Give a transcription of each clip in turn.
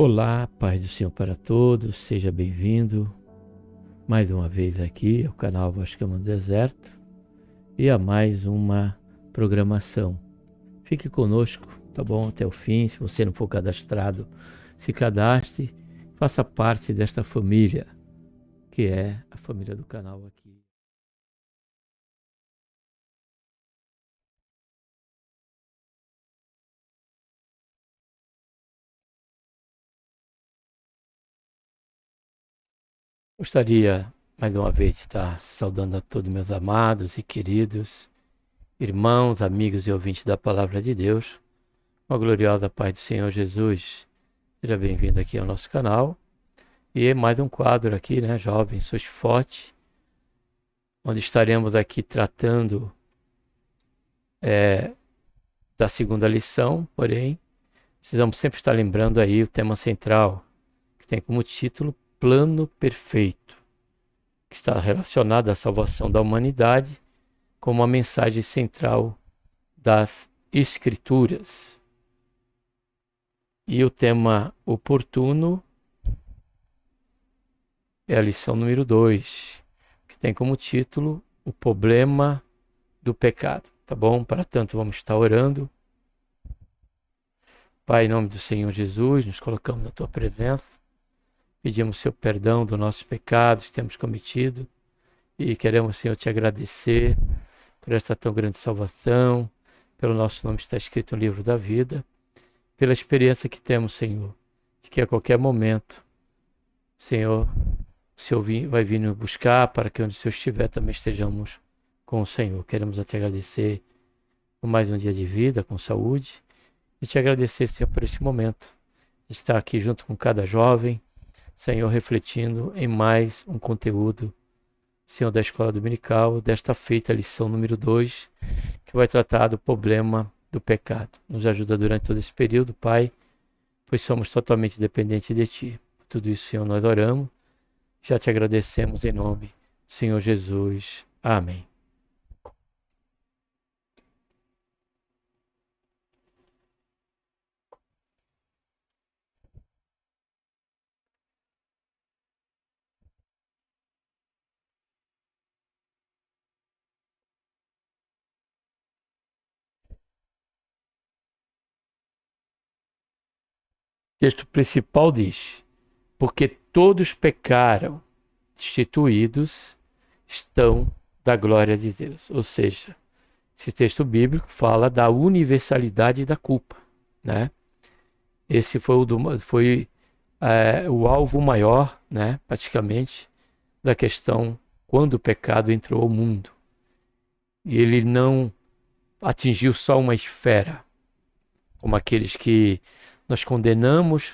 Olá, paz do Senhor para todos, seja bem-vindo mais uma vez aqui ao canal Voz Cama do Deserto e a mais uma programação. Fique conosco, tá bom? Até o fim. Se você não for cadastrado, se cadastre, faça parte desta família, que é a família do canal aqui. Gostaria mais uma vez de estar saudando a todos meus amados e queridos irmãos, amigos e ouvintes da Palavra de Deus. Uma gloriosa paz do Senhor Jesus. Seja bem-vindo aqui ao nosso canal. E mais um quadro aqui, né? Jovem, Sois Forte, onde estaremos aqui tratando da segunda lição, porém, precisamos sempre estar lembrando aí o tema central, que tem como título Plano Perfeito, que está relacionado à salvação da humanidade, como a mensagem central das Escrituras. E o tema oportuno é a lição número 2, que tem como título O Problema do Pecado. Tá bom? Para tanto, vamos estar orando. Pai, em nome do Senhor Jesus, nos colocamos na Tua presença. Pedimos Seu perdão dos nossos pecados que temos cometido. E queremos, Senhor, Te agradecer por esta tão grande salvação, pelo nosso nome estar escrito no livro da vida, pela experiência que temos, Senhor, de que a qualquer momento, Senhor, o Senhor vai vir nos buscar para que onde o Senhor estiver também estejamos com o Senhor. Queremos Te agradecer por mais um dia de vida, com saúde, e Te agradecer, Senhor, por este momento, de estar aqui junto com cada jovem, Senhor, refletindo em mais um conteúdo, Senhor, da Escola Dominical, desta feita lição número 2, que vai tratar do problema do pecado. Nos ajuda durante todo esse período, Pai, pois somos totalmente dependentes de Ti. Por tudo isso, Senhor, nós oramos, já Te agradecemos em nome do Senhor Jesus. Amém. O texto principal diz: porque todos pecaram, destituídos estão da glória de Deus. Ou seja, esse texto bíblico fala da universalidade da culpa, né? Esse foi o alvo maior, né, praticamente, da questão quando o pecado entrou ao mundo. E ele não atingiu só uma esfera, como aqueles que nós condenamos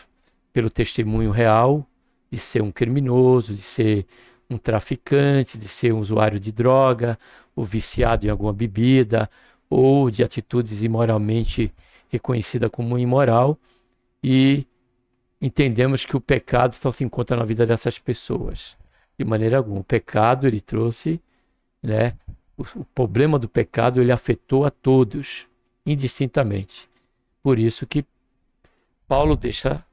pelo testemunho real de ser um criminoso, de ser um traficante, de ser um usuário de droga, ou viciado em alguma bebida, ou de atitudes imoralmente reconhecidas como imoral, e entendemos que o pecado só se encontra na vida dessas pessoas. De maneira alguma. O pecado, ele trouxe, né? O problema do pecado, ele afetou a todos, indistintamente. Por isso que Paulo deixa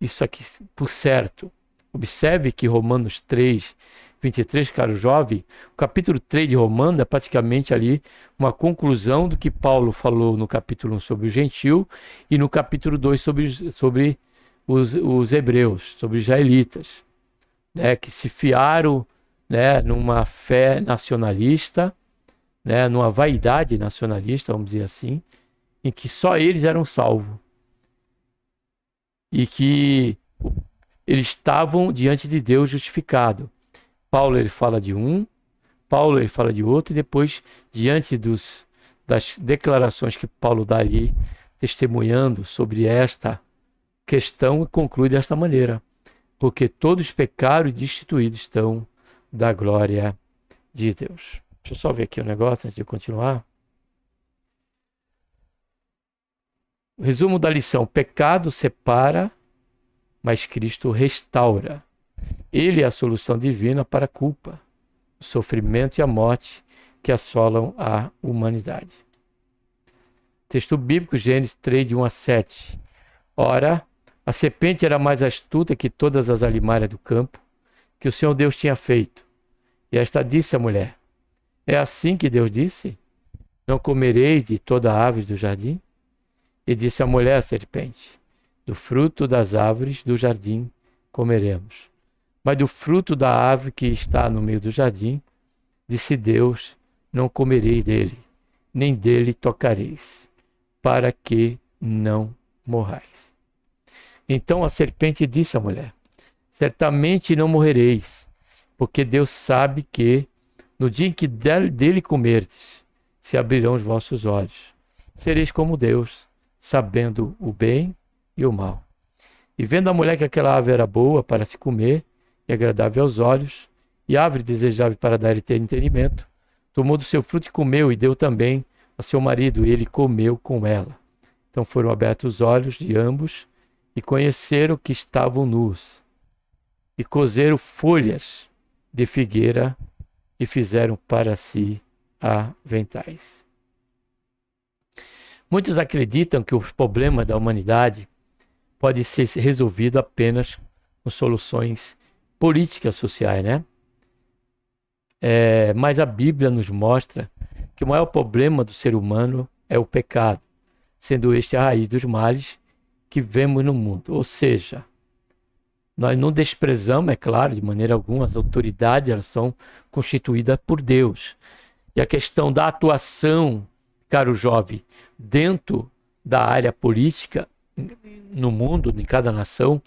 isso aqui por certo. Observe que Romanos 3, 23, caro jovem, o capítulo 3 de Romanos é praticamente ali uma conclusão do que Paulo falou no capítulo 1 sobre o gentil e no capítulo 2 sobre os hebreus, sobre os israelitas, né, que se fiaram, né, numa fé nacionalista, né, numa vaidade nacionalista, vamos dizer assim, em que só eles eram salvos. E que eles estavam diante de Deus justificados. Paulo ele fala de um, Paulo ele fala de outro, e depois, diante das declarações que Paulo dá ali, testemunhando sobre esta questão, conclui desta maneira: porque todos pecaram e destituídos estão da glória de Deus. Deixa eu só ver aqui um negócio antes de continuar. O resumo da lição: pecado separa, mas Cristo restaura. Ele é a solução divina para a culpa, o sofrimento e a morte que assolam a humanidade. Texto bíblico, Gênesis 3, de 1 a 7. Ora, A serpente era mais astuta que todas as alimárias do campo que o Senhor Deus tinha feito. E esta disse à mulher: é assim que Deus disse? Não comereis de toda árvore do jardim? E disse a mulher à serpente: do fruto das árvores do jardim comeremos. Mas do fruto da árvore que está no meio do jardim, disse Deus: não comereis dele, nem dele tocareis, para que não morrais. Então a serpente disse à mulher: certamente não morrereis, porque Deus sabe que, no dia em que dele comerdes, se abrirão os vossos olhos. Sereis como Deus, sabendo o bem e o mal. E vendo a mulher que aquela árvore era boa para se comer, e agradável aos olhos, e árvore desejável para dar entendimento, tomou do seu fruto e comeu, e deu também a seu marido, e ele comeu com ela. Então foram abertos os olhos de ambos, e conheceram que estavam nus, e cozeram folhas de figueira, e fizeram para si aventais. Muitos acreditam que os problemas da humanidade podem ser resolvidos apenas com soluções políticas sociais, né? Mas a Bíblia nos mostra que o maior problema do ser humano é o pecado, sendo este a raiz dos males que vemos no mundo. Ou seja, nós não desprezamos, é claro, de maneira alguma, as autoridades, elas são constituídas por Deus. E a questão da atuação, caro jovem, dentro da área política, no mundo, em cada nação,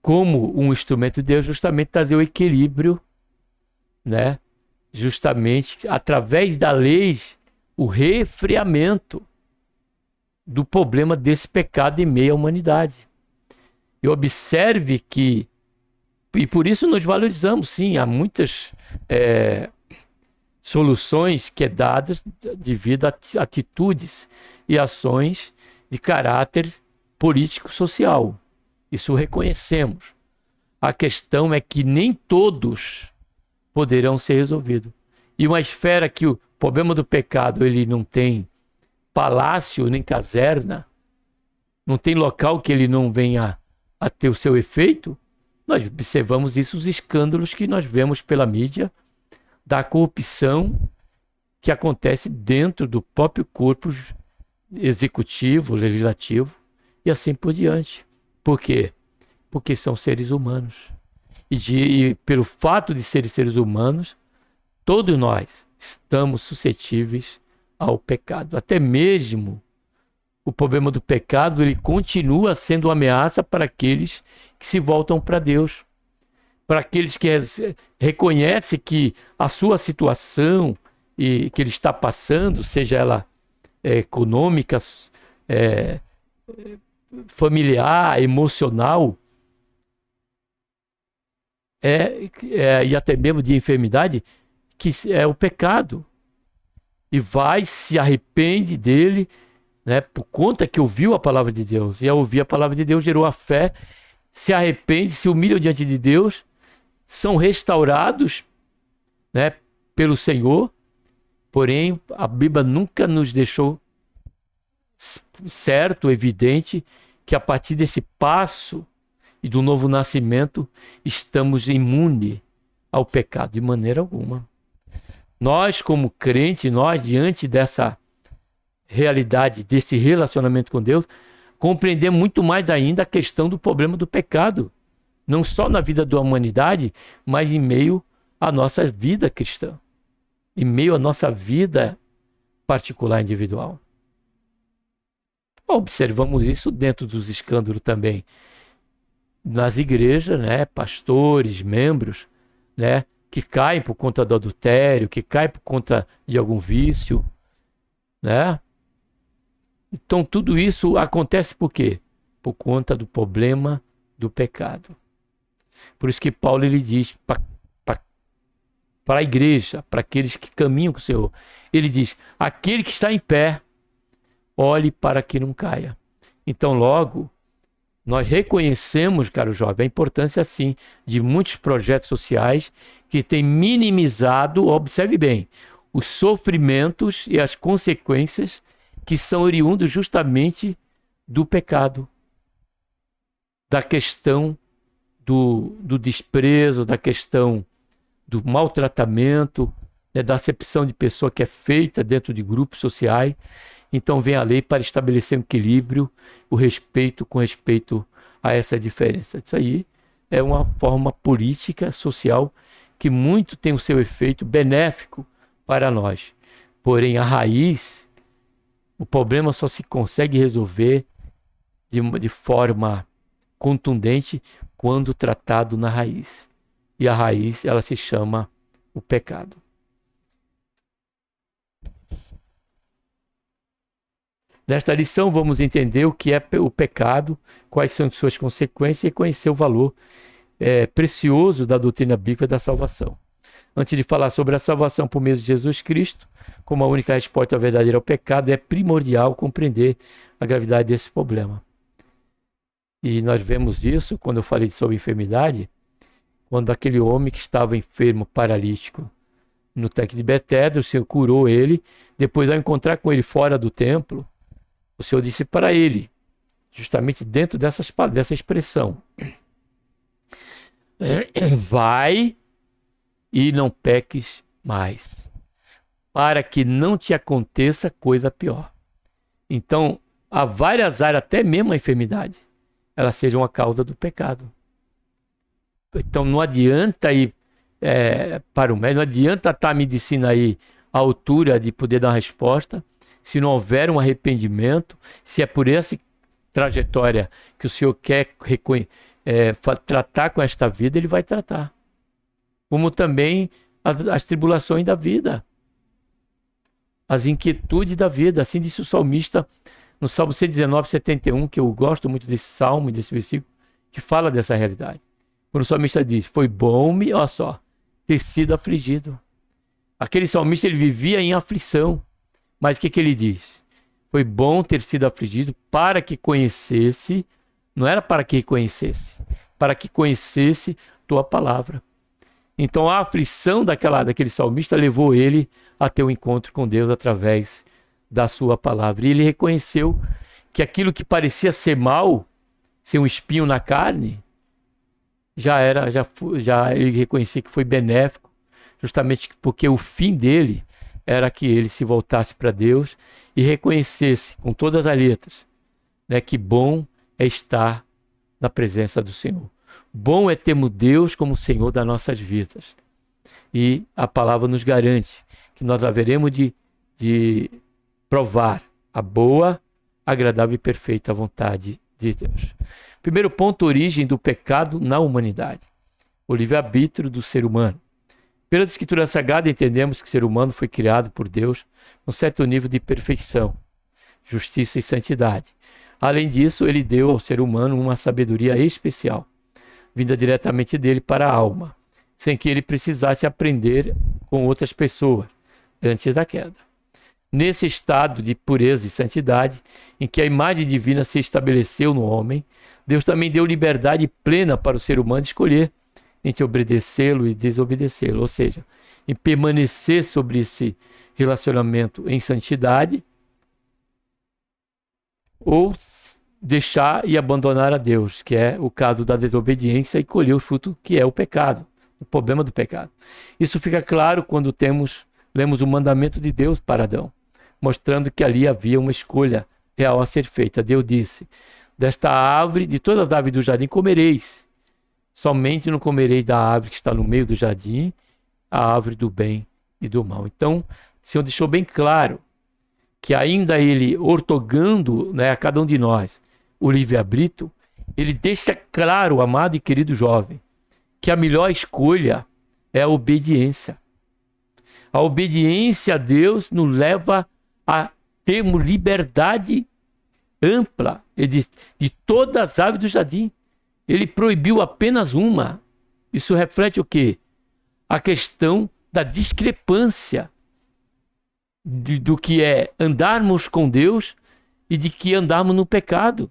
como um instrumento de Deus, justamente trazer o equilíbrio, né? Justamente através da lei, o refreamento do problema desse pecado em meio à humanidade. E observe que, e por isso nós valorizamos, sim, há muitas soluções que é dadas devido a atitudes e ações de caráter político-social. Isso reconhecemos. A questão é que nem todos poderão ser resolvidos. E uma esfera que o problema do pecado ele não tem palácio nem caserna, não tem local que ele não venha a ter o seu efeito, nós observamos isso, os escândalos que nós vemos pela mídia, da corrupção que acontece dentro do próprio corpo executivo, legislativo e assim por diante. Por quê? Porque são seres humanos. E pelo fato de serem seres humanos, todos nós estamos suscetíveis ao pecado. Até mesmo o problema do pecado, ele continua sendo uma ameaça para aqueles que se voltam para Deus. Para aqueles que reconhecem que a sua situação e que ele está passando, seja ela econômica, familiar, emocional, e até mesmo de enfermidade, que é o pecado. E vai, se arrepende dele, né, por conta que ouviu a palavra de Deus. E ao ouvir a palavra de Deus, gerou a fé, se arrepende, se humilha diante de Deus, são restaurados, né, pelo Senhor. Porém, a Bíblia nunca nos deixou certo, evidente, que a partir desse passo e do novo nascimento, estamos imunes ao pecado, de maneira alguma. Nós, como crentes, nós, diante dessa realidade, desse relacionamento com Deus, compreendemos muito mais ainda a questão do problema do pecado. Não só na vida da humanidade, mas em meio à nossa vida cristã. Em meio à nossa vida particular, individual. Observamos isso dentro dos escândalos também. Nas igrejas, né, pastores, membros, né, que caem por conta do adultério, que caem por conta de algum vício, né? Então tudo isso acontece por quê? Por conta do problema do pecado. Por isso que Paulo ele diz para a igreja, para aqueles que caminham com o Senhor, ele diz: aquele que está em pé, olhe para que não caia. Então logo, nós reconhecemos, caro jovem, a importância, sim, de muitos projetos sociais que têm minimizado, observe bem, os sofrimentos e as consequências que são oriundos justamente do pecado. da questão do desprezo, da questão do maltratamento, né, da acepção de pessoa que é feita dentro de grupos sociais. Então vem a lei para estabelecer um equilíbrio, o respeito com respeito a essa diferença. Isso aí é uma forma política, social, que muito tem o seu efeito benéfico para nós. Porém, a raiz, o problema só se consegue resolver de forma contundente quando tratado na raiz. E a raiz, ela se chama o pecado. Nesta lição, vamos entender o que é o pecado, quais são suas consequências e conhecer o valor precioso da doutrina bíblica da salvação. Antes de falar sobre a salvação por meio de Jesus Cristo, como a única resposta verdadeira ao pecado, é primordial compreender a gravidade desse problema. E nós vemos isso quando eu falei sobre enfermidade, quando aquele homem que estava enfermo, paralítico, no tanque de Betesda, o Senhor curou ele. Depois, ao encontrar com ele fora do templo, o Senhor disse para ele, justamente dentro dessa expressão: vai e não peques mais, para que não te aconteça coisa pior. Então, há várias áreas, até mesmo a enfermidade, elas sejam a causa do pecado. Então, não adianta ir para o médico, não adianta estar a medicina aí à altura de poder dar uma resposta, se não houver um arrependimento, se é por essa trajetória que o Senhor quer tratar com esta vida, Ele vai tratar. Como também as tribulações da vida, as inquietudes da vida. Assim disse o salmista no Salmo 119, 71, que eu gosto muito desse salmo, desse versículo, que fala dessa realidade. Quando o salmista diz: foi bom-me, olha só, ter sido afligido. Aquele salmista, ele vivia em aflição. Mas o que ele diz? Foi bom ter sido afligido para que conhecesse, não era para que reconhecesse, para que conhecesse tua palavra. Então a aflição daquele salmista levou ele a ter um encontro com Deus através da sua palavra. E ele reconheceu que aquilo que parecia ser mal, ser um espinho na carne, já ele reconhecia que foi benéfico, justamente porque o fim dele era que ele se voltasse para Deus e reconhecesse com todas as letras, né, que bom é estar na presença do Senhor. Bom é termos Deus como Senhor das nossas vidas. E a palavra nos garante que nós haveremos de provar a boa, agradável e perfeita vontade de Deus. Primeiro ponto: origem do pecado na humanidade. O livre-arbítrio do ser humano. Pela Escritura Sagrada, entendemos que o ser humano foi criado por Deus com certo nível de perfeição, justiça e santidade. Além disso, ele deu ao ser humano uma sabedoria especial, vinda diretamente dele para a alma, sem que ele precisasse aprender com outras pessoas antes da queda. Nesse estado de pureza e santidade, em que a imagem divina se estabeleceu no homem, Deus também deu liberdade plena para o ser humano escolher entre obedecê-lo e desobedecê-lo, ou seja, em permanecer sobre esse relacionamento em santidade, ou deixar e abandonar a Deus, que é o caso da desobediência, e colher o fruto que é o pecado, o problema do pecado. Isso fica claro quando lemos o mandamento de Deus para Adão, mostrando que ali havia uma escolha real a ser feita. Deus disse: desta árvore, de todas as árvores do jardim comereis, somente não comereis da árvore que está no meio do jardim, a árvore do bem e do mal. Então, o Senhor deixou bem claro que ainda ele, ortogando, né, a cada um de nós o livre-arbítrio, ele deixa claro, amado e querido jovem, que a melhor escolha é a obediência. A obediência a Deus nos leva a termos liberdade ampla de todas as árvores do jardim. Ele proibiu apenas uma. Isso reflete o quê? A questão da discrepância do que é andarmos com Deus e de que andarmos no pecado.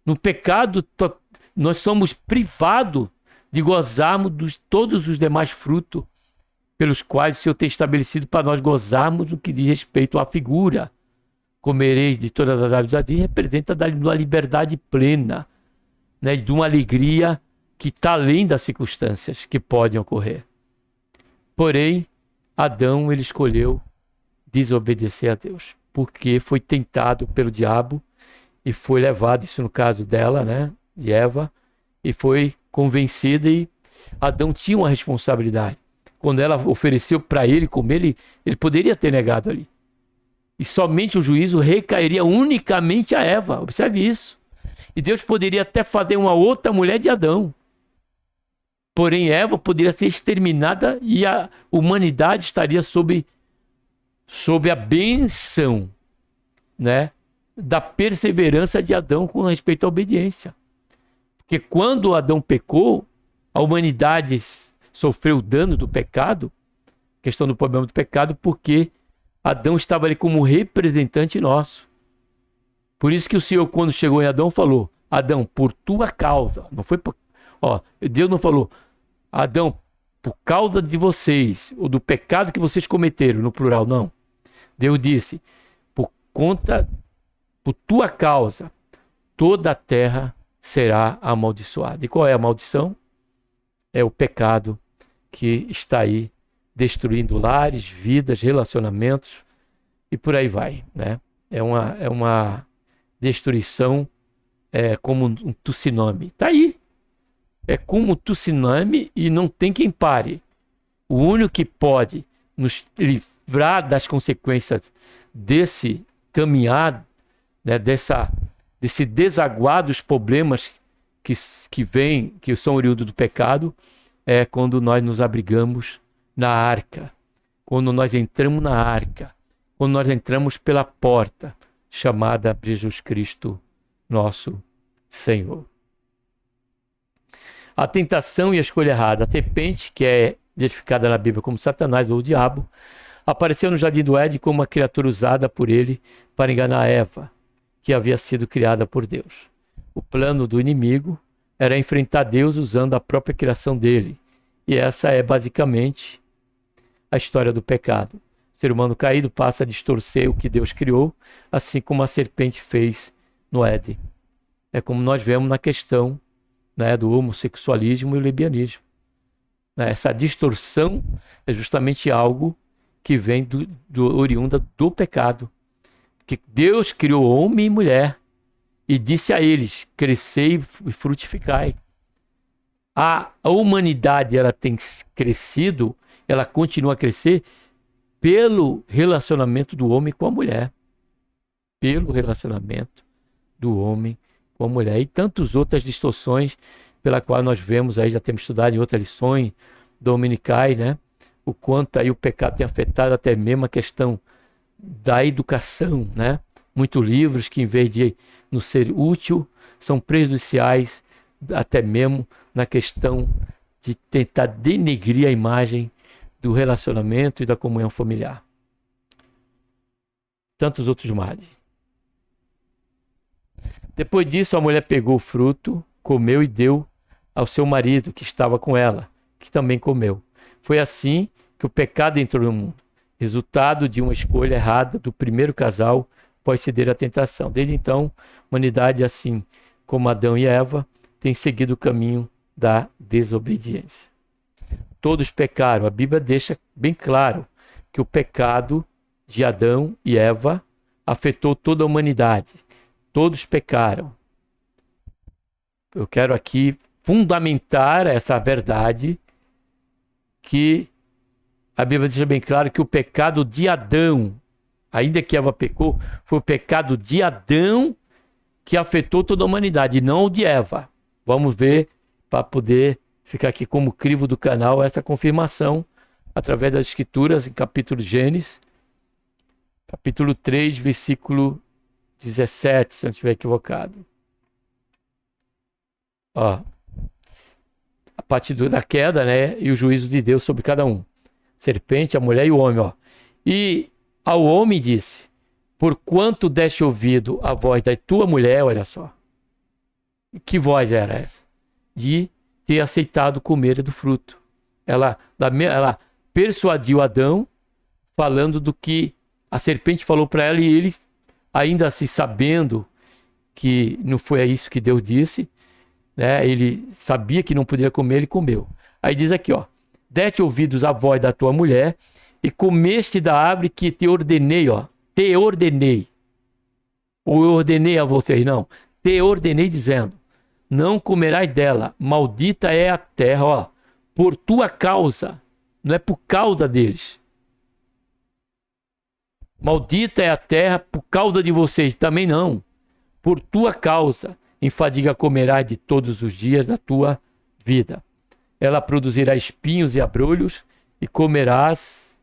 No pecado, nós somos privados de gozarmos de todos os demais frutos pelos quais o Senhor tem estabelecido para nós gozarmos no que diz respeito à figura. Comereis de todas as árvores do jardim, representa dar uma liberdade plena né, de uma alegria que está além das circunstâncias que podem ocorrer. Porém, Adão, ele escolheu desobedecer a Deus, porque foi tentado pelo diabo e foi levado, isso no caso dela, né, de Eva, e foi convencida, e Adão tinha uma responsabilidade. Quando ela ofereceu para ele comer, ele poderia ter negado ali. E somente o juízo recairia unicamente a Eva. Observe isso. E Deus poderia até fazer uma outra mulher de Adão. Porém, Eva poderia ser exterminada e a humanidade estaria sob a bênção, né, da perseverança de Adão com respeito à obediência. Porque quando Adão pecou, a humanidade sofreu o dano do pecado, questão do problema do pecado, porque Adão estava ali como representante nosso. Por isso que o Senhor, quando chegou em Adão, falou: Adão, por tua causa. Não foi por... Deus não falou: Adão, por causa de vocês, ou do pecado que vocês cometeram, no plural, não. Deus disse: por tua causa, toda a terra será amaldiçoada. E qual é a maldição? É o pecado que está aí destruindo lares, vidas, relacionamentos e por aí vai, né? É uma destruição, como um tsunami. Está aí. É como um tsunami e não tem quem pare. O único que pode nos livrar das consequências desse caminhar, né, desse desaguar dos problemas que são oriundos do pecado, é quando nós nos abrigamos na arca, quando nós entramos na arca, quando nós entramos pela porta chamada Jesus Cristo, nosso Senhor. A tentação e a escolha errada. A serpente, que é identificada na Bíblia como Satanás ou o diabo, apareceu no jardim do Éden como uma criatura usada por ele para enganar Eva, que havia sido criada por Deus. O plano do inimigo era enfrentar Deus usando a própria criação dele. E essa é basicamente a história do pecado. O ser humano caído passa a distorcer o que Deus criou, assim como a serpente fez no Éden. É como nós vemos na questão, né, do homossexualismo e o lesbianismo. Essa distorção é justamente algo que vem oriunda do pecado. Que Deus criou homem e mulher e disse a eles: crescei e frutificai. A humanidade, ela tem crescido, ela continua a crescer pelo relacionamento do homem com a mulher. Pelo relacionamento do homem com a mulher. E tantas outras distorções pela qual nós vemos aí, já temos estudado em outras lições dominicais, né? O quanto aí o pecado tem afetado até mesmo a questão da educação, né? Muitos livros que, em vez de nos ser útil, são prejudiciais, até mesmo na questão de tentar denegrir a imagem do relacionamento e da comunhão familiar. Tantos outros males. Depois disso, a mulher pegou o fruto, comeu e deu ao seu marido, que estava com ela, que também comeu. Foi assim que o pecado entrou no mundo, resultado de uma escolha errada do primeiro casal após ceder à tentação. Desde então, a humanidade, assim como Adão e Eva, tem seguido o caminho da desobediência. Todos pecaram. A Bíblia deixa bem claro que o pecado de Adão e Eva afetou toda a humanidade. Todos pecaram. Eu quero aqui fundamentar essa verdade, que a Bíblia deixa bem claro que o pecado de Adão, ainda que Eva pecou, foi o pecado de Adão que afetou toda a humanidade, não o de Eva. Vamos ver, para poder ficar aqui como crivo do canal, essa confirmação através das Escrituras, em capítulo de Gênesis, capítulo 3, versículo 17, se eu não estiver equivocado. A partir da queda, né, e o juízo de Deus sobre cada um. Serpente, a mulher e o homem. E ao homem disse: porquanto deste ouvido a voz da tua mulher, olha só. Que voz era essa? De ter aceitado comer do fruto. Ela persuadiu Adão, falando do que a serpente falou para ela, e ele, ainda assim sabendo que não foi isso que Deus disse, né? Ele sabia que não poderia comer, ele comeu. Aí diz aqui, ó, deste ouvidos à voz da tua mulher e comeste da árvore que te ordenei, ó, te ordenei. Ou eu ordenei a vocês, não. Te ordenei dizendo, não comerás dela, maldita é a terra, ó, por tua causa, não é por causa deles. Maldita é a terra por causa de vocês, também não. Por tua causa, em fadiga comerás de todos os dias da tua vida. Ela produzirá espinhos e abrolhos, e comerás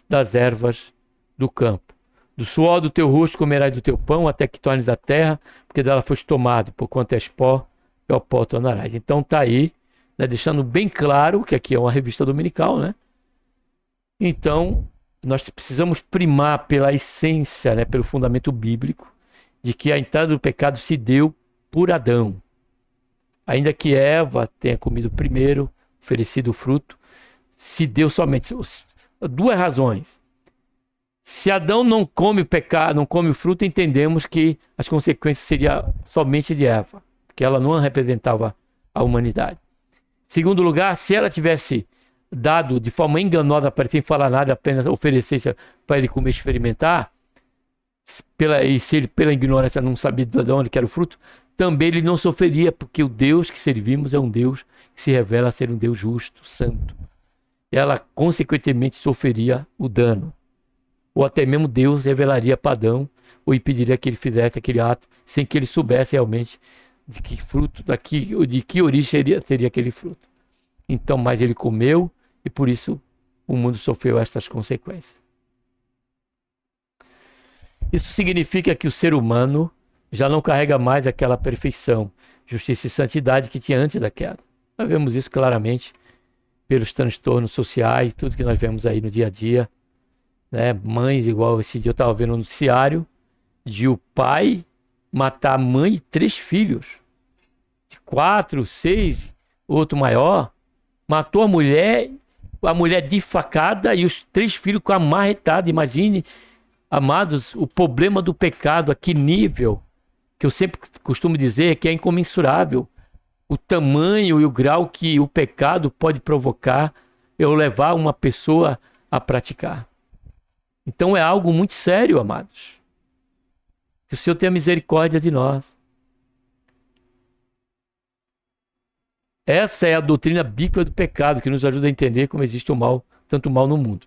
das ervas do campo. Do suor do teu rosto comerás do teu pão, até que tornes a terra, porque dela foste tomado, porquanto és pó, e ao pó tornarás. Então está aí, né, deixando bem claro que aqui é uma revista dominical, né? Então, nós precisamos primar pela essência, né, pelo fundamento bíblico, de que a entrada do pecado se deu por Adão. Ainda que Eva tenha comido primeiro, oferecido o fruto, se deu somente. Duas razões. Se Adão não come o pecado, não come o fruto, entendemos que as consequências seriam somente de Eva, porque ela não representava a humanidade. Segundo lugar, se ela tivesse dado de forma enganosa para ele, sem falar nada, apenas oferecesse para ele comer e experimentar, e se ele pela ignorância não sabia de onde que era o fruto, também ele não sofreria, porque o Deus que servimos é um Deus que se revela ser um Deus justo, santo. Ela consequentemente sofreria o dano. Ou até mesmo Deus revelaria para Adão, ou impediria que ele fizesse aquele ato, sem que ele soubesse realmente de que fruto, de que origem seria aquele fruto. Então, mas ele comeu, e por isso o mundo sofreu estas consequências. Isso significa que o ser humano já não carrega mais aquela perfeição, justiça e santidade que tinha antes da queda. Nós vemos isso claramente pelos transtornos sociais, tudo que nós vemos aí no dia a dia, né? Mães, igual esse dia eu estava vendo no noticiário, de o pai matar a mãe e 3 filhos, de 4, 6, outro maior, matou a mulher de facada e os 3 filhos com a marretada. Imagine, amados, o problema do pecado, a que nível, que eu sempre costumo dizer que é incomensurável, o tamanho e o grau que o pecado pode provocar ou levar uma pessoa a praticar. Então é algo muito sério, amados. Que o Senhor tenha misericórdia de nós. Essa é a doutrina bíblica do pecado, que nos ajuda a entender como existe o mal, tanto mal no mundo.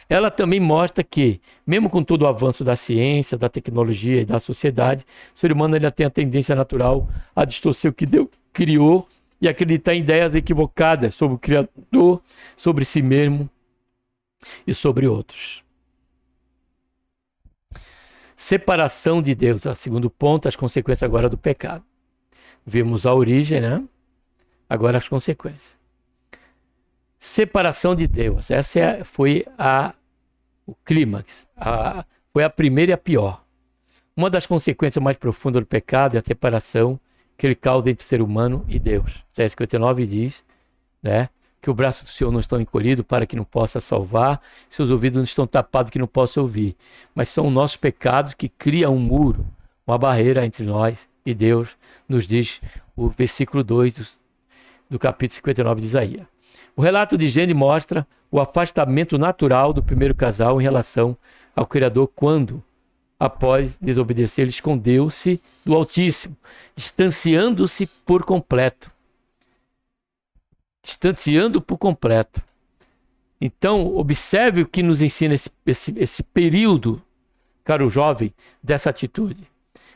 Ela também mostra que, mesmo com todo o avanço da ciência, da tecnologia e da sociedade, o ser humano ainda tem a tendência natural a distorcer o que Deus criou e acreditar em ideias equivocadas sobre o Criador, sobre si mesmo e sobre outros. Separação de Deus, a segundo ponto, as consequências agora do pecado. Vimos a origem, né? Agora as consequências. Separação de Deus, essa foi o clímax, foi a primeira e a pior. Uma das consequências mais profundas do pecado é a separação que ele causa entre o ser humano e Deus. Isaías 59 diz, né, que o braço do Senhor não está encolhido para que não possa salvar, seus ouvidos não estão tapados que não possa ouvir. Mas são os nossos pecados que criam um muro, uma barreira entre nós e Deus, nos diz o versículo 2 do capítulo 59 de Isaías. O relato de Gênesis mostra o afastamento natural do primeiro casal em relação ao Criador quando, após desobedecer, ele escondeu-se do Altíssimo, distanciando-se por completo. Distanciando por completo. Então, observe o que nos ensina esse período, caro jovem, dessa atitude.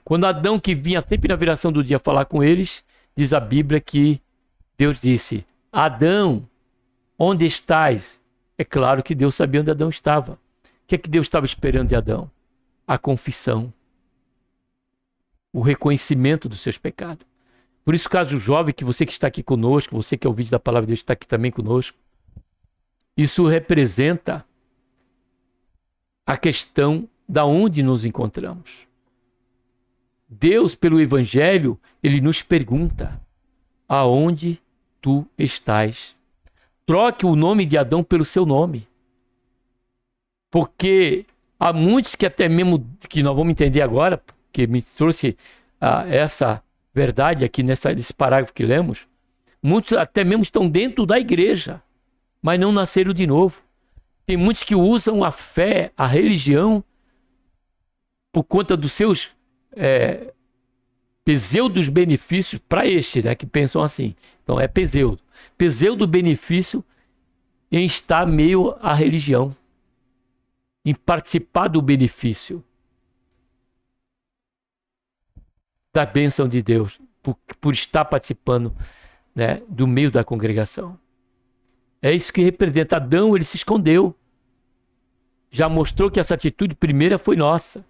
Quando Adão, que vinha sempre na viração do dia falar com eles, diz a Bíblia que Deus disse: Adão, onde estás? É claro que Deus sabia onde Adão estava. O que é que Deus estava esperando de Adão? A confissão. O reconhecimento dos seus pecados. Por isso, caso jovem, que você que está aqui conosco, você que é ouvinte da palavra de Deus, está aqui também conosco, isso representa a questão da onde nos encontramos. Deus, pelo Evangelho, ele nos pergunta: aonde tu estás? Troque o nome de Adão pelo seu nome. Porque há muitos que até mesmo, que nós vamos entender agora, que me trouxe essa verdade aqui nesse parágrafo que lemos, muitos até mesmo estão dentro da igreja, mas não nasceram de novo. Tem muitos que usam a fé, a religião, por conta dos seus pseudos benefícios para né, que pensam assim. Então é pseudo benefício em estar meio à religião, em participar do benefício da bênção de Deus, por estar participando, né, do meio da congregação. É isso que representa. Adão, ele se escondeu. Já mostrou que essa atitude primeira foi nossa.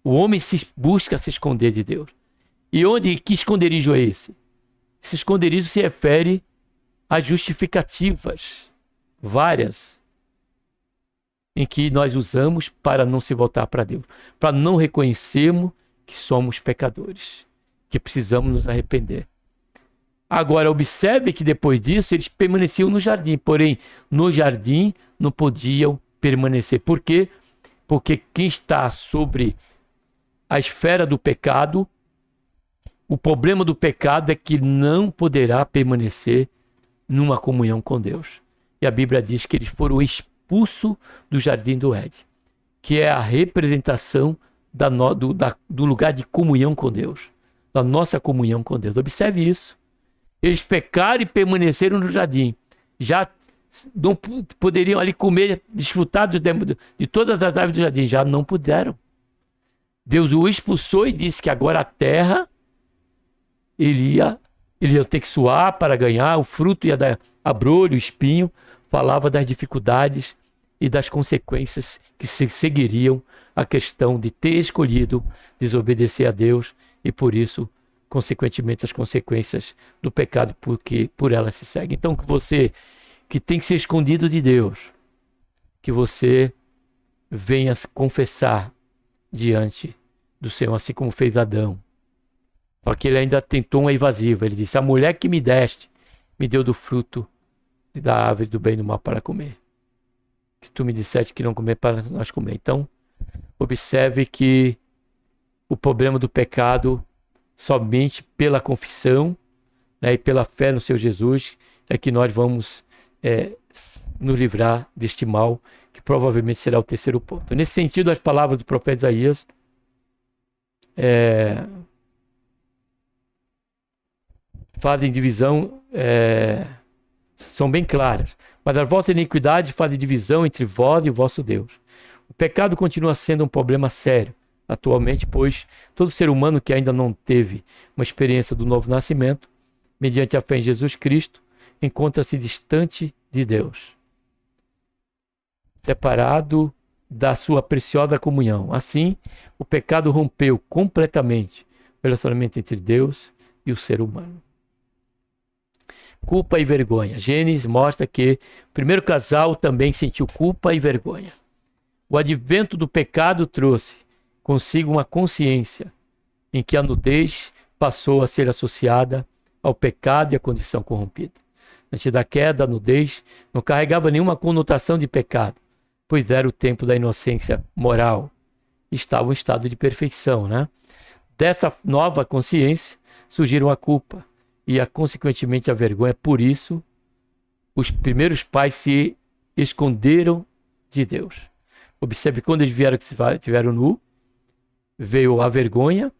O homem busca se esconder de Deus. E que esconderijo é esse? Esse esconderijo se refere a justificativas várias em que nós usamos para não se voltar para Deus, para não reconhecermos que somos pecadores, que precisamos nos arrepender. Agora, observe que depois disso eles permaneciam no jardim, porém no jardim não podiam permanecer. Por quê? Porque quem está sobre a esfera do pecado, o problema do pecado é que não poderá permanecer numa comunhão com Deus. E a Bíblia diz que eles foram expulsos do jardim do Éden, que é a representação do lugar de comunhão com Deus, da nossa comunhão com Deus. Observe isso. Eles pecaram e permaneceram no jardim. Já não poderiam ali comer, desfrutar de todas as árvores do jardim. Já não puderam. Deus o expulsou e disse que agora a terra ele ia ter que suar para ganhar, o fruto ia dar abrolho, espinho. Falava das dificuldades e das consequências que se seguiriam a questão de ter escolhido desobedecer a Deus e por isso, consequentemente, as consequências do pecado porque por ela se segue. Então, que você que tem que ser escondido de Deus, que você venha se confessar diante do Senhor, assim como fez Adão. Só que ele ainda tentou uma evasiva. Ele disse: a mulher que me deste me deu do fruto da árvore do bem e do mal para comer. Que tu me disseste que não comer para nós comer. Então, observe que o problema do pecado, somente pela confissão, né, e pela fé no Senhor Jesus, é que nós vamos nos livrar deste mal, que provavelmente será o terceiro ponto. Nesse sentido, as palavras do profeta Isaías fazem divisão, são bem claras. Mas a vossa iniquidade faz divisão entre vós e o vosso Deus. O pecado continua sendo um problema sério atualmente, pois todo ser humano que ainda não teve uma experiência do novo nascimento, mediante a fé em Jesus Cristo, encontra-se distante de Deus, separado da sua preciosa comunhão. Assim, o pecado rompeu completamente o relacionamento entre Deus e o ser humano. Culpa e vergonha. Gênesis mostra que o primeiro casal também sentiu culpa e vergonha. O advento do pecado trouxe consigo uma consciência em que a nudez passou a ser associada ao pecado e à condição corrompida. Antes da queda, a nudez não carregava nenhuma conotação de pecado, pois era o tempo da inocência moral. Estava em estado de perfeição, né? Dessa nova consciência surgiram a culpa e, consequentemente, a vergonha. Por isso, os primeiros pais se esconderam de Deus. Observe, quando eles tiveram nu, veio a vergonha,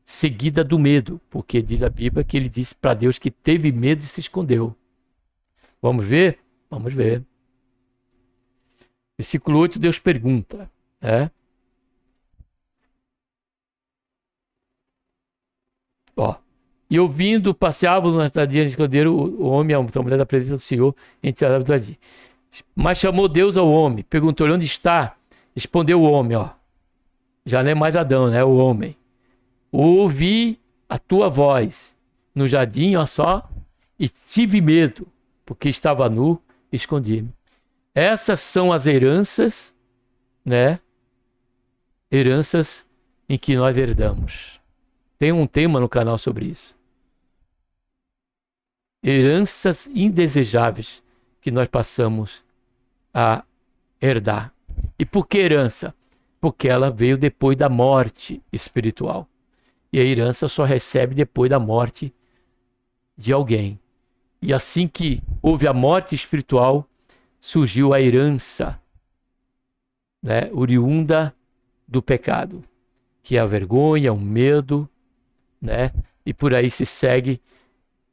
seguida do medo, porque diz a Bíblia que ele disse para Deus que teve medo e se escondeu. Vamos ver? Vamos ver. Versículo 8, Deus pergunta, né? E ouvindo, passeavam na estadia de esconderam o homem e a mulher da presença do Senhor entre as árvores do jardim. Mas chamou Deus ao homem, perguntou-lhe: onde está? Respondeu o homem, já não é mais Adão, né? O homem. Ouvi a tua voz no jardim, e tive medo, porque estava nu e escondi-me. Essas são as heranças, né? Heranças em que nós herdamos. Tem um tema no canal sobre isso. Heranças indesejáveis que nós passamos a herdar. E por que herança? porque ela veio depois da morte espiritual. E a herança só recebe depois da morte de alguém. E assim que houve a morte espiritual, surgiu a herança, né, oriunda do pecado, que é a vergonha, o medo, né? E por aí se segue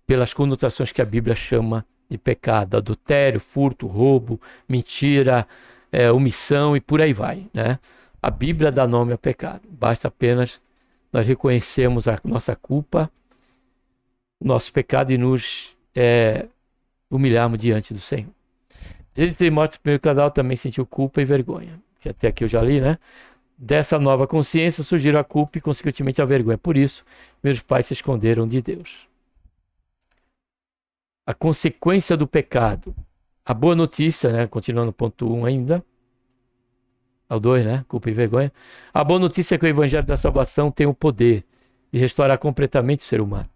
pelas conotações que a Bíblia chama de pecado: adultério, furto, roubo, mentira, omissão e por aí vai, né? A Bíblia dá nome ao pecado. Basta apenas nós reconhecermos a nossa culpa, nosso pecado e nos humilharmos diante do Senhor. Ele, Timóteo, primeiro casal, também sentiu culpa e vergonha, que até aqui eu já li, né? Dessa nova consciência surgiram a culpa e, consequentemente, a vergonha. Por isso, meus pais se esconderam de Deus. A consequência do pecado. A boa notícia, né? Continuando no ponto 1 ainda. Ao 2, né? Culpa e vergonha. A boa notícia é que o Evangelho da Salvação tem o poder de restaurar completamente o ser humano.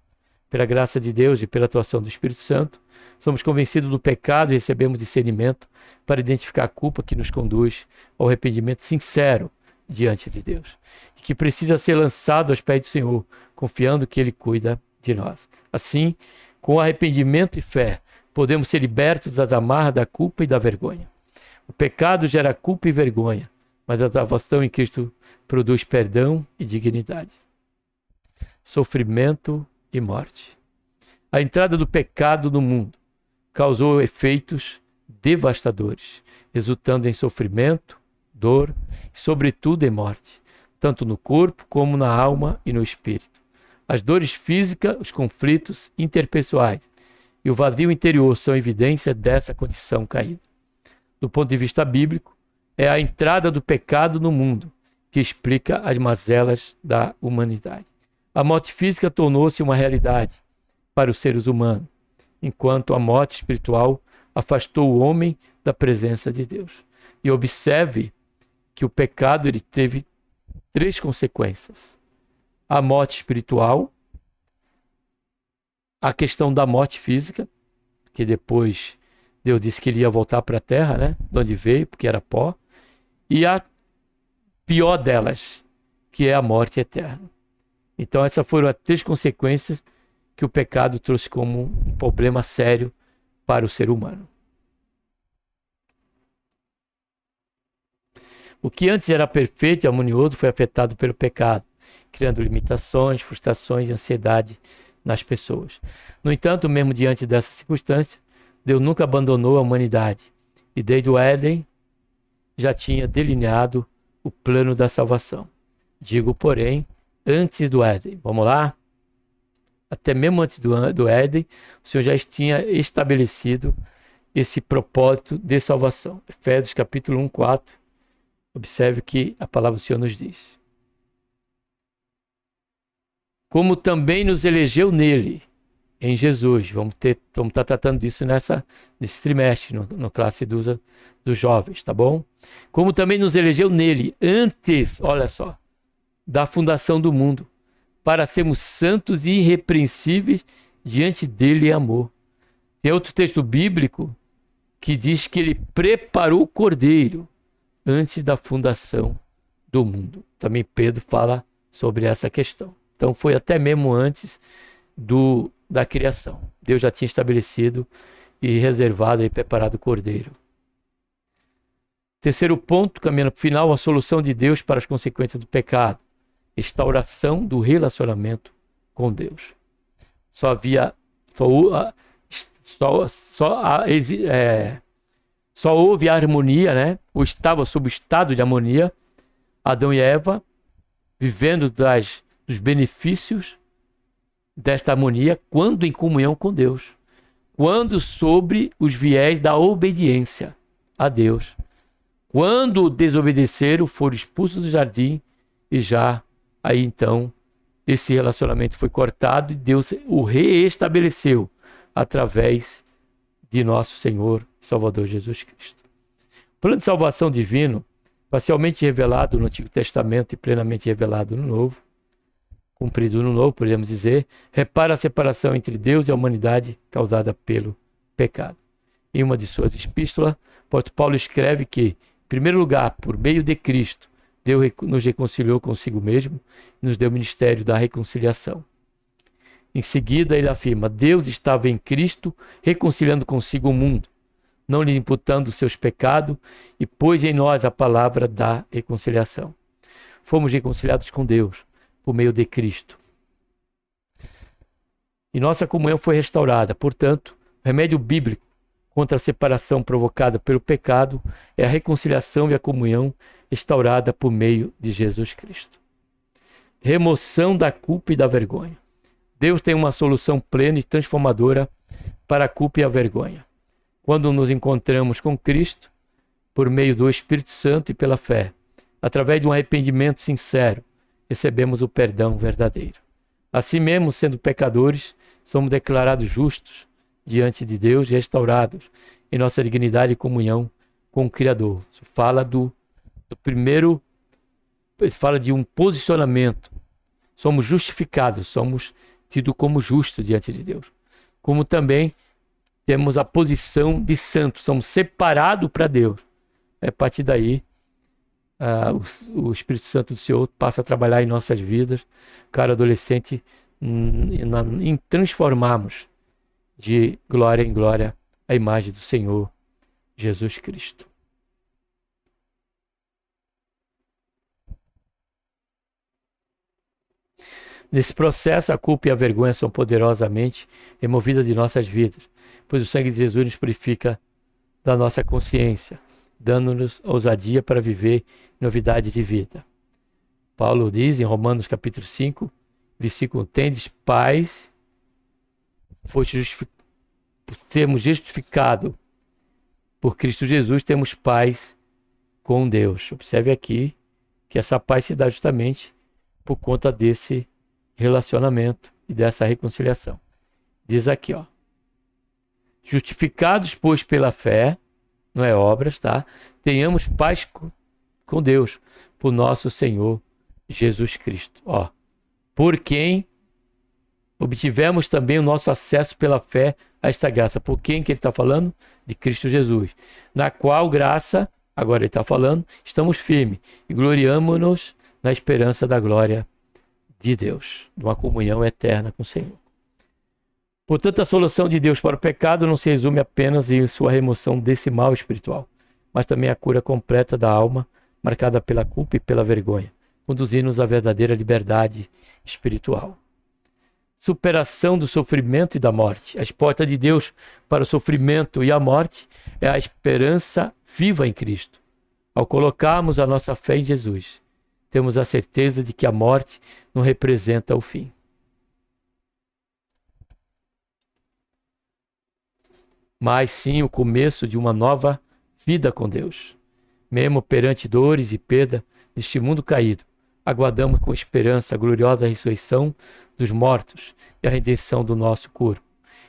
Pela graça de Deus e pela atuação do Espírito Santo, somos convencidos do pecado e recebemos discernimento para identificar a culpa que nos conduz ao arrependimento sincero diante de Deus, e que precisa ser lançado aos pés do Senhor, confiando que Ele cuida de nós. Assim, com arrependimento e fé, podemos ser libertos das amarras da culpa e da vergonha. O pecado gera culpa e vergonha, mas a salvação em Cristo produz perdão e dignidade. Sofrimento e morte. A entrada do pecado no mundo causou efeitos devastadores, resultando em sofrimento, dor e, sobretudo, em morte, tanto no corpo como na alma e no espírito. As dores físicas, os conflitos interpessoais e o vazio interior são evidência dessa condição caída. Do ponto de vista bíblico, é a entrada do pecado no mundo que explica as mazelas da humanidade. A morte física tornou-se uma realidade para os seres humanos, enquanto a morte espiritual afastou o homem da presença de Deus. E observe que o pecado ele teve 3 consequências: a morte espiritual, a questão da morte física, que depois Deus disse que ele ia voltar para a terra, né? De onde veio, porque era pó, e a pior delas, que é a morte eterna. Então essas foram as 3 consequências que o pecado trouxe como um problema sério para o ser humano. O que antes era perfeito e harmonioso foi afetado pelo pecado, criando limitações, frustrações e ansiedade nas pessoas. No entanto, mesmo diante dessa circunstância, Deus nunca abandonou a humanidade e desde o Éden já tinha delineado o plano da salvação. Digo, porém, antes do Éden. Vamos lá? Até mesmo antes do Éden, o Senhor já tinha estabelecido esse propósito de salvação. Efésios capítulo 1, 4. Observe o que a palavra do Senhor nos diz. Como também nos elegeu nele, em Jesus. Vamos estar tratando disso nesse trimestre, no classe dos jovens, tá bom? Como também nos elegeu nele, antes, olha só, da fundação do mundo, para sermos santos e irrepreensíveis diante dele em amor. Tem outro texto bíblico que diz que ele preparou o cordeiro antes da fundação do mundo. Também Pedro fala sobre essa questão. Então foi até mesmo antes da criação. Deus já tinha estabelecido e reservado e preparado o cordeiro. Terceiro ponto, caminhando para o final, a solução de Deus para as consequências do pecado. Restauração do relacionamento com Deus. Só houve a harmonia, né? Ou estava sob o estado de harmonia, Adão e Eva, vivendo dos benefícios desta harmonia, quando em comunhão com Deus. Quando sobre os viés da obediência a Deus. Quando desobedeceram, foram expulsos do jardim e já aí então esse relacionamento foi cortado e Deus o reestabeleceu através de nosso Senhor e Salvador Jesus Cristo. O plano de salvação divino, parcialmente revelado no Antigo Testamento e plenamente revelado no Novo, cumprido no Novo, podemos dizer, repara a separação entre Deus e a humanidade causada pelo pecado. Em uma de suas epístolas, o apóstolo Paulo escreve que, em primeiro lugar, por meio de Cristo, Deus nos reconciliou consigo mesmo e nos deu o ministério da reconciliação. Em seguida, ele afirma: Deus estava em Cristo reconciliando consigo o mundo, não lhe imputando seus pecados, e pôs em nós a palavra da reconciliação. Fomos reconciliados com Deus por meio de Cristo. E nossa comunhão foi restaurada. Portanto, o remédio bíblico contra a separação provocada pelo pecado é a reconciliação e a comunhão restaurada por meio de Jesus Cristo. Remoção da culpa e da vergonha. Deus tem uma solução plena e transformadora para a culpa e a vergonha. Quando nos encontramos com Cristo, por meio do Espírito Santo e pela fé, através de um arrependimento sincero, recebemos o perdão verdadeiro. Assim mesmo, sendo pecadores, somos declarados justos diante de Deus e restaurados em nossa dignidade e comunhão com o Criador. Isso fala do primeiro, fala de um posicionamento. Somos justificados, somos tidos como justos diante de Deus. Como também temos a posição de santos, somos separados para Deus. A partir daí, o Espírito Santo do Senhor passa a trabalhar em nossas vidas, cara adolescente, em transformarmos de glória em glória a imagem do Senhor Jesus Cristo. Nesse processo, a culpa e a vergonha são poderosamente removidas de nossas vidas, pois o sangue de Jesus nos purifica da nossa consciência, dando-nos ousadia para viver novidade de vida. Paulo diz em Romanos capítulo 5, versículo: tendes paz, sermos justificados por Cristo Jesus, temos paz com Deus. Observe aqui que essa paz se dá justamente por conta desse relacionamento e dessa reconciliação. Diz aqui, ó: justificados, pois, pela fé, não é obras, tá? Tenhamos paz com Deus, por nosso Senhor Jesus Cristo. Ó, por quem obtivemos também o nosso acesso pela fé a esta graça. Por quem que ele está falando? De Cristo Jesus. Na qual graça, agora ele está falando, estamos firmes e gloriamo-nos na esperança da glória de Deus, de uma comunhão eterna com o Senhor. Portanto, a solução de Deus para o pecado não se resume apenas em sua remoção desse mal espiritual, mas também a cura completa da alma, marcada pela culpa e pela vergonha, conduzindo-nos à verdadeira liberdade espiritual. Superação do sofrimento e da morte. A porta de Deus para o sofrimento e a morte é a esperança viva em Cristo. Ao colocarmos a nossa fé em Jesus, temos a certeza de que a morte não representa o fim. Mas sim o começo de uma nova vida com Deus. Mesmo perante dores e perda deste mundo caído, aguardamos com esperança a gloriosa ressurreição dos mortos e a redenção do nosso corpo.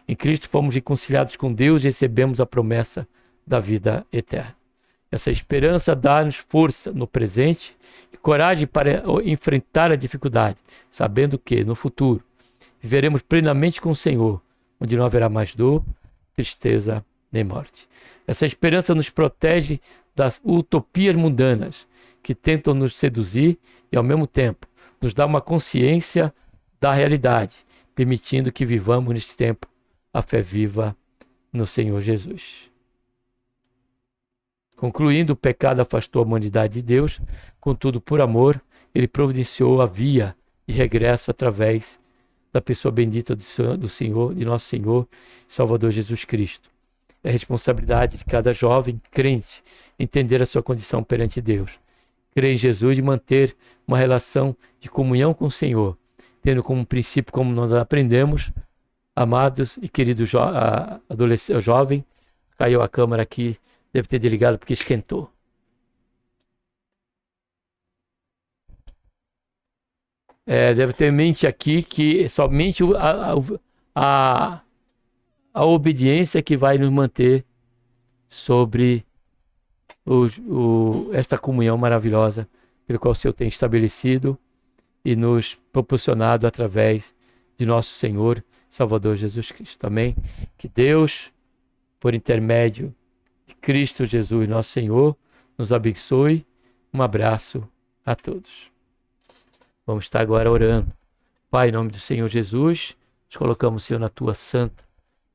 Em Cristo fomos reconciliados com Deus e recebemos a promessa da vida eterna. Essa esperança dá-nos força no presente e coragem para enfrentar a dificuldade, sabendo que, no futuro, viveremos plenamente com o Senhor, onde não haverá mais dor, tristeza nem morte. Essa esperança nos protege das utopias mundanas que tentam nos seduzir e, ao mesmo tempo, nos dá uma consciência da realidade, permitindo que vivamos neste tempo a fé viva no Senhor Jesus. Concluindo, o pecado afastou a humanidade de Deus, contudo, por amor, ele providenciou a via de regresso através da pessoa bendita do Senhor, de nosso Senhor e Salvador Jesus Cristo. É a responsabilidade de cada jovem crente entender a sua condição perante Deus, crer em Jesus e manter uma relação de comunhão com o Senhor, tendo como princípio, como nós aprendemos, amados e queridos jovem, caiu a câmera aqui, deve ter desligado porque esquentou. Deve ter em mente aqui que somente a obediência que vai nos manter sobre esta comunhão maravilhosa pelo qual o Senhor tem estabelecido e nos proporcionado através de nosso Senhor Salvador Jesus Cristo. Amém? Que Deus, por intermédio de Cristo Jesus, nosso Senhor, nos abençoe. Um abraço a todos. Vamos estar agora orando. Pai, em nome do Senhor Jesus, nos colocamos, Senhor, na tua santa,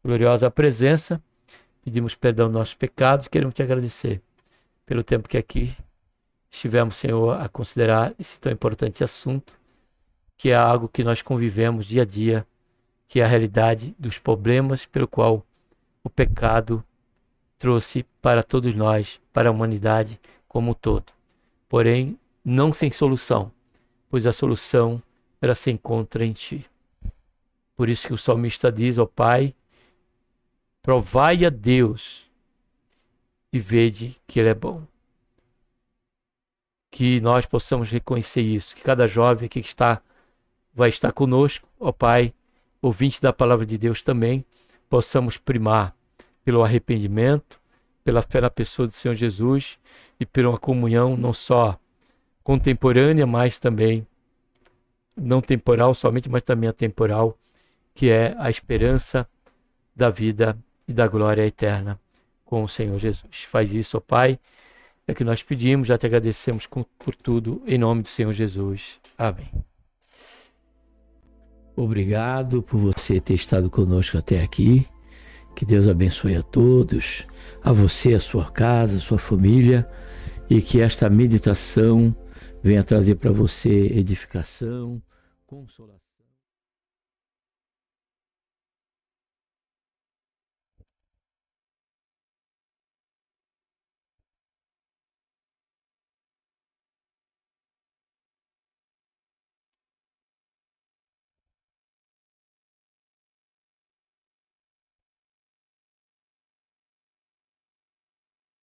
gloriosa presença. Pedimos perdão dos nossos pecados e queremos te agradecer pelo tempo que aqui estivemos, Senhor, a considerar esse tão importante assunto, que é algo que nós convivemos dia a dia, que é a realidade dos problemas pelo qual o pecado trouxe para todos nós, para a humanidade como um todo. Porém, não sem solução, pois a solução ela se encontra em ti. Por isso que o salmista diz, ó Pai, provai a Deus e vede que Ele é bom. Que nós possamos reconhecer isso, que cada jovem aqui que vai estar conosco, ó Pai, ouvinte da palavra de Deus também, possamos primar pelo arrependimento, pela fé na pessoa do Senhor Jesus e pela uma comunhão não só contemporânea, mas também não temporal somente, mas também atemporal, que é a esperança da vida e da glória eterna com o Senhor Jesus. Faz isso, ó Pai, é que nós pedimos, já te agradecemos por tudo, em nome do Senhor Jesus. Amém. Obrigado por você ter estado conosco até aqui. Que Deus abençoe a todos, a você, a sua casa, a sua família, e que esta meditação venha trazer para você edificação, consolação.